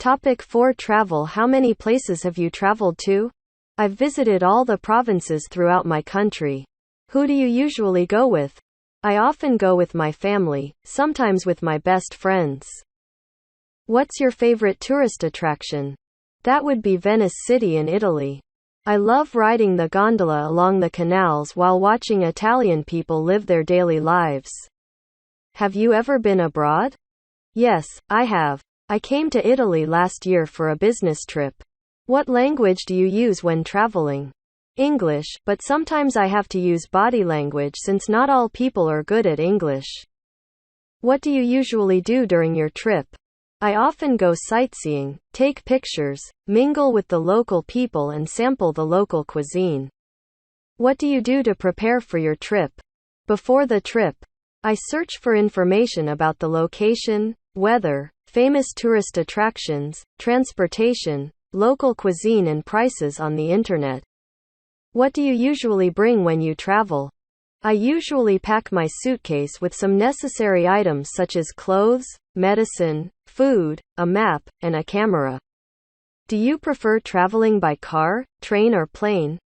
Topic 4. Travel. How many places have you traveled to? I've visited all the provinces throughout my country. Who do you usually go with? I often go with my family, sometimes with my best friends. What's your favorite tourist attraction? That would be Venice City in Italy. I love riding the gondola along the canals while watching Italian people live their daily lives. Have you ever been abroad? Yes, I have. I came to Italy last year for a business trip. What language do you use when traveling? English, but sometimes I have to use body language since not all people are good at English. What do you usually do during your trip? I often go sightseeing, take pictures, mingle with the local people and sample the local cuisine. What do you do to prepare for your trip? Before the trip, I search for information about the location, weather, famous tourist attractions, transportation, local cuisine and prices on the internet. What do you usually bring when you travel? I usually pack my suitcase with some necessary items such as clothes, medicine, food, a map, and a camera. Do you prefer traveling by car, train or plane?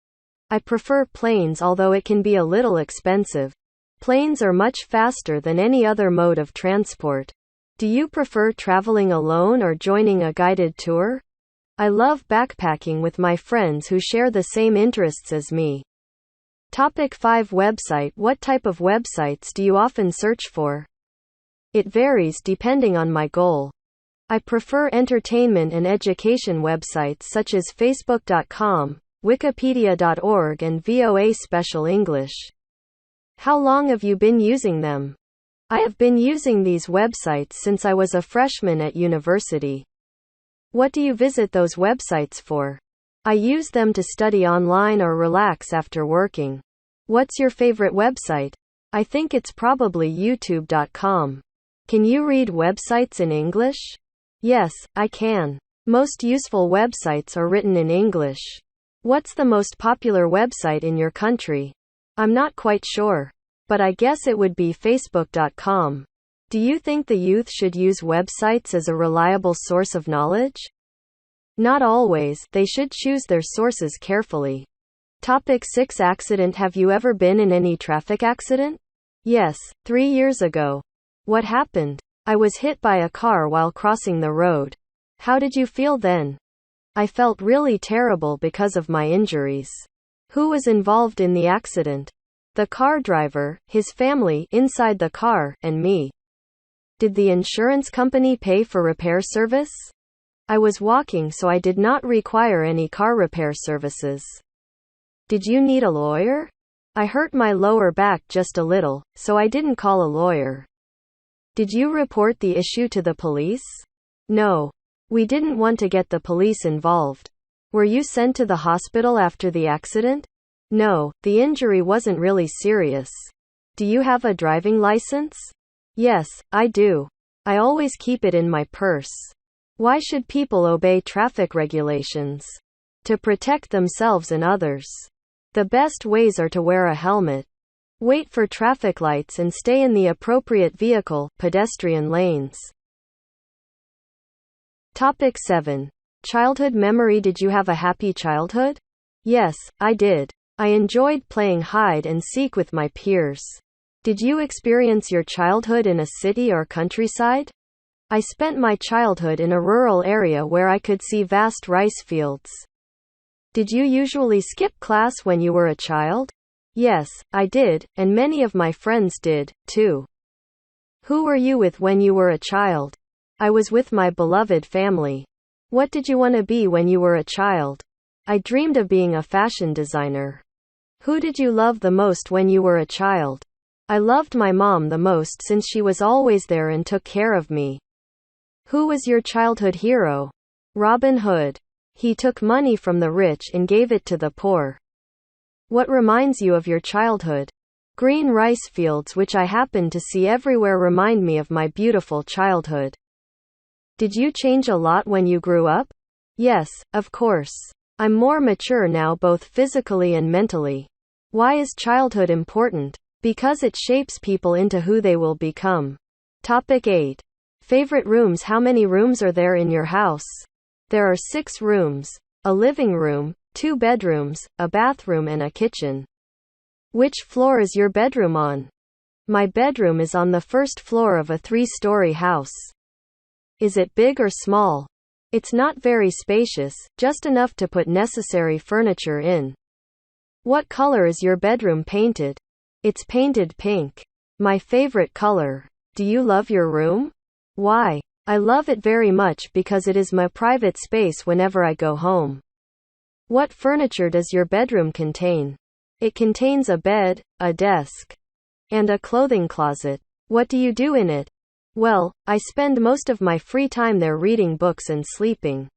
I prefer planes, although it can be a little expensive. Planes are much faster than any other mode of transport. Do you prefer traveling alone or joining a guided tour? I love backpacking with my friends who share the same interests as me. Topic 5. Website. What type of websites do you often search for? It varies depending on my goal. I prefer entertainment and education websites such as Facebook.com, Wikipedia.org and VOA Special English. How long have you been using them? I have been using these websites since I was a freshman at university. What do you visit those websites for? I use them to study online or relax after working. What's your favorite website? I think it's probably youtube.com. Can you read websites in English? Yes, I can. Most useful websites are written in English. What's the most popular website in your country? I'm not quite sure, but I guess it would be facebook.com. Do you think the youth should use websites as a reliable source of knowledge? Not always. They should choose their sources carefully. Topic 6. Accident. Have you ever been in any traffic accident? Yes, 3 years ago. What happened? I was hit by a car while crossing the road. How did you feel then? I felt really terrible because of my injuries. Who was involved in the accident? The car driver, his family inside the car, and me. Did the insurance company pay for repair service? I was walking, so I did not require any car repair services. Did you need a lawyer? I hurt my lower back just a little, so I didn't call a lawyer. Did you report the issue to the police? No. We didn't want to get the police involved. Were you sent to the hospital after the accident? No, the injury wasn't really serious. Do you have a driving license? Yes, I do. I always keep it in my purse. Why should people obey traffic regulations? To protect themselves and others. The best ways are to wear a helmet, wait for traffic lights and stay in the appropriate vehicle, pedestrian lanes. Topic 7. Childhood memory. Did you have a happy childhood? Yes, I did. I enjoyed playing hide and seek with my peers. Did you experience your childhood in a city or countryside? I spent my childhood in a rural area where I could see vast rice fields. Did you usually skip class when you were a child? Yes, I did, and many of my friends did, too. Who were you with when you were a child? I was with my beloved family. What did you want to be when you were a child? I dreamed of being a fashion designer. Who did you love the most when you were a child? I loved my mom the most since she was always there and took care of me. Who was your childhood hero? Robin Hood. He took money from the rich and gave it to the poor. What reminds you of your childhood? Green rice fields which I happen to see everywhere remind me of my beautiful childhood. Did you change a lot when you grew up? Yes, of course. I'm more mature now both physically and mentally. Why is childhood important? Because it shapes people into who they will become. Topic 8. Favorite rooms. How many rooms are there in your house? There are 6 rooms, a living room, 2 bedrooms, a bathroom and a kitchen. Which floor is your bedroom on? My bedroom is on the first floor of a 3-story house. Is it big or small? It's not very spacious, just enough to put necessary furniture in. What color is your bedroom painted? It's painted pink. My favorite color. Do you love your room? Why? I love it very much because it is my private space whenever I go home. What furniture does your bedroom contain? It contains a bed, a desk, and a clothing closet. What do you do in it? Well, I spend most of my free time there reading books and sleeping.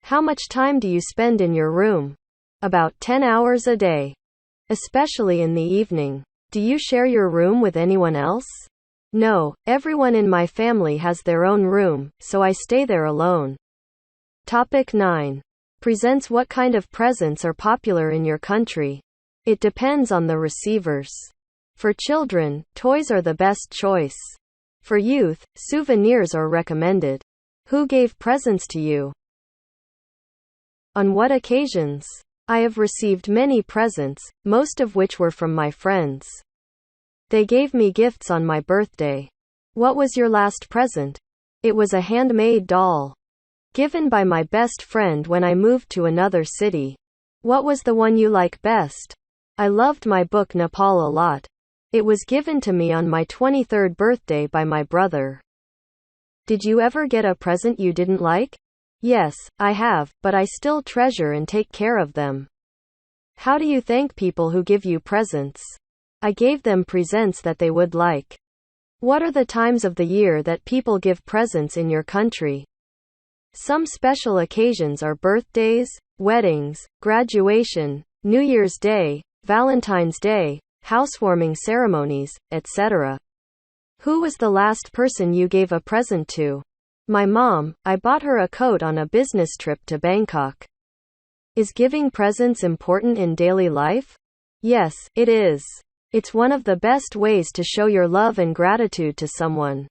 How much time do you spend in your room? About 10 hours a day. Especially in the evening. Do you share your room with anyone else? No, everyone in my family has their own room, so I stay there alone. Topic 9. Presents. What kind of presents are popular in your country? It depends on the receivers. For children, toys are the best choice. For youth, souvenirs are recommended. Who gave presents to you? On what occasions? I have received many presents, most of which were from my friends. They gave me gifts on my birthday. What was your last present? It was a handmade doll. Given by my best friend when I moved to another city. What was the one you like best? I loved my book Nepal a lot. It was given to me on my 23rd birthday by my brother. Did you ever get a present you didn't like? Yes, I have, but I still treasure and take care of them. How do you thank people who give you presents? I gave them presents that they would like. What are the times of the year that people give presents in your country? Some special occasions are birthdays, weddings, graduation, New Year's Day, Valentine's Day, housewarming ceremonies, etc. Who was the last person you gave a present to? My mom. I bought her a coat on a business trip to Bangkok. Is giving presents important in daily life? Yes, it is. It's one of the best ways to show your love and gratitude to someone.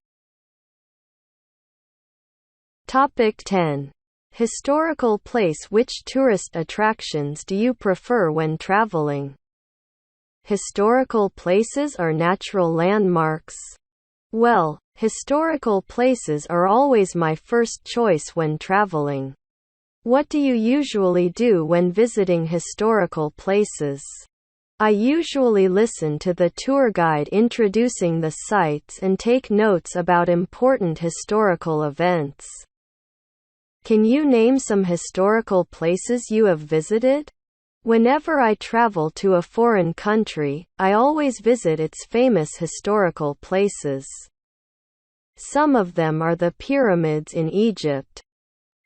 Topic 10. Historical place. Which tourist attractions do you prefer when traveling? Historical places or natural landmarks? Well, historical places are always my first choice when traveling. What do you usually do when visiting historical places? I usually listen to the tour guide introducing the sites and take notes about important historical events. Can you name some historical places you have visited? Whenever I travel to a foreign country, I always visit its famous historical places. Some of them are the pyramids in Egypt,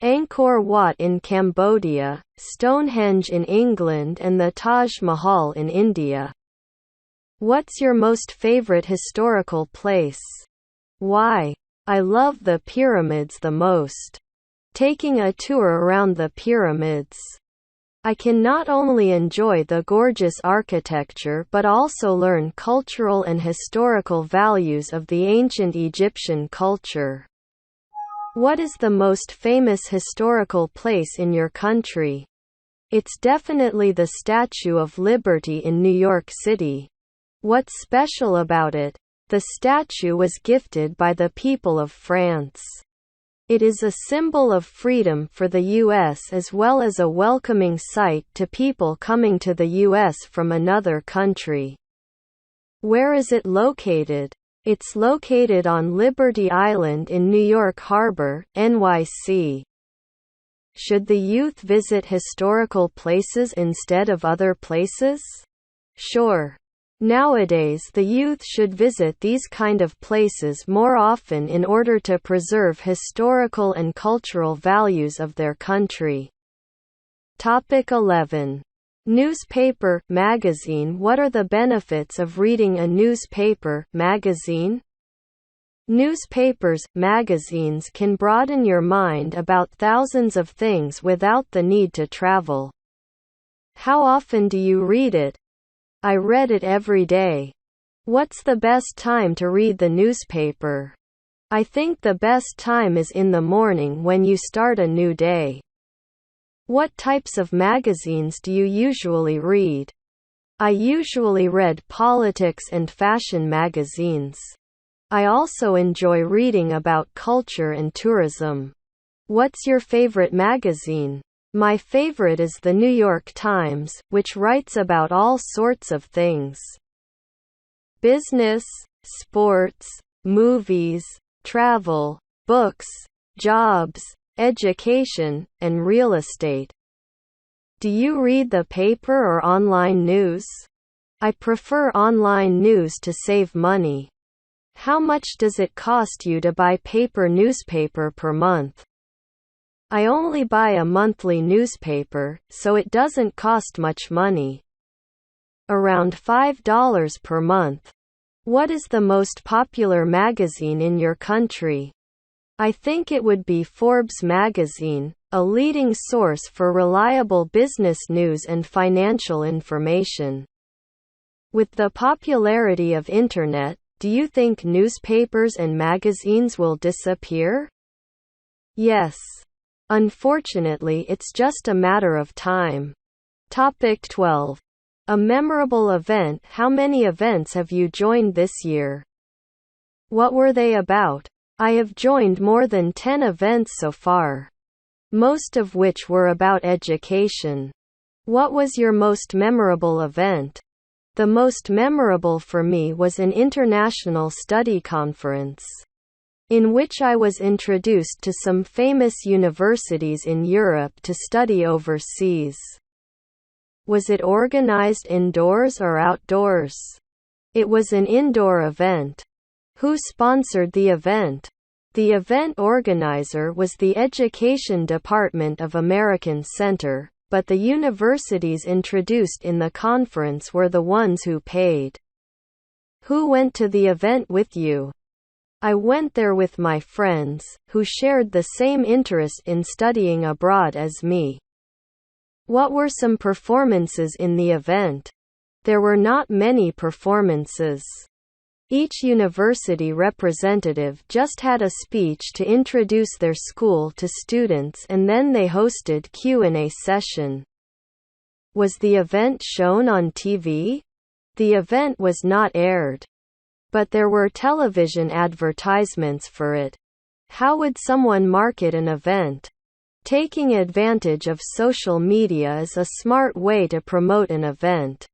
Angkor Wat in Cambodia, Stonehenge in England and the Taj Mahal in India. What's your most favorite historical place? Why? I love the pyramids the most. Taking a tour around the pyramids. I can not only enjoy the gorgeous architecture but also learn cultural and historical values of the ancient Egyptian culture. What is the most famous historical place in your country? It's definitely the Statue of Liberty in New York City. What's special about it? The statue was gifted by the people of France. It is a symbol of freedom for the U.S. as well as a welcoming sight to people coming to the U.S. from another country. Where is it located? It's located on Liberty Island in New York Harbor, NYC. Should the youth visit historical places instead of other places? Sure. Nowadays the youth should visit these kind of places more often in order to preserve historical and cultural values of their country. Topic 11. Newspaper, magazine. What are the benefits of reading a newspaper, magazine? Newspapers, magazines can broaden your mind about thousands of things without the need to travel. How often do you read it? I read it every day. What's the best time to read the newspaper? I think the best time is in the morning when you start a new day. What types of magazines do you usually read? I usually read politics and fashion magazines. I also enjoy reading about culture and tourism. What's your favorite magazine? My favorite is the New York Times, which writes about all sorts of things. Business, sports, movies, travel, books, jobs, education, and real estate. Do you read the paper or online news? I prefer online news to save money. How much does it cost you to buy paper newspaper per month? I only buy a monthly newspaper, so it doesn't cost much money. Around $5 per month. What is the most popular magazine in your country? I think it would be Forbes magazine, a leading source for reliable business news and financial information. With the popularity of Internet, do you think newspapers and magazines will disappear? Yes. Unfortunately, it's just a matter of time. Topic 12. A memorable event. How many events have you joined this year? What were they about? I have joined more than 10 events so far, most of which were about education. What was your most memorable event? The most memorable for me was an international study conference, in which I was introduced to some famous universities in Europe to study overseas. Was it organized indoors or outdoors? It was an indoor event. Who sponsored the event? The event organizer was the Education Department of American Center, but the universities introduced in the conference were the ones who paid. Who went to the event with you? I went there with my friends, who shared the same interest in studying abroad as me. What were some performances in the event? There were not many performances. Each university representative just had a speech to introduce their school to students, and then they hosted Q&A session. Was the event shown on TV? The event was not aired, but there were television advertisements for it. How would someone market an event? Taking advantage of social media is a smart way to promote an event.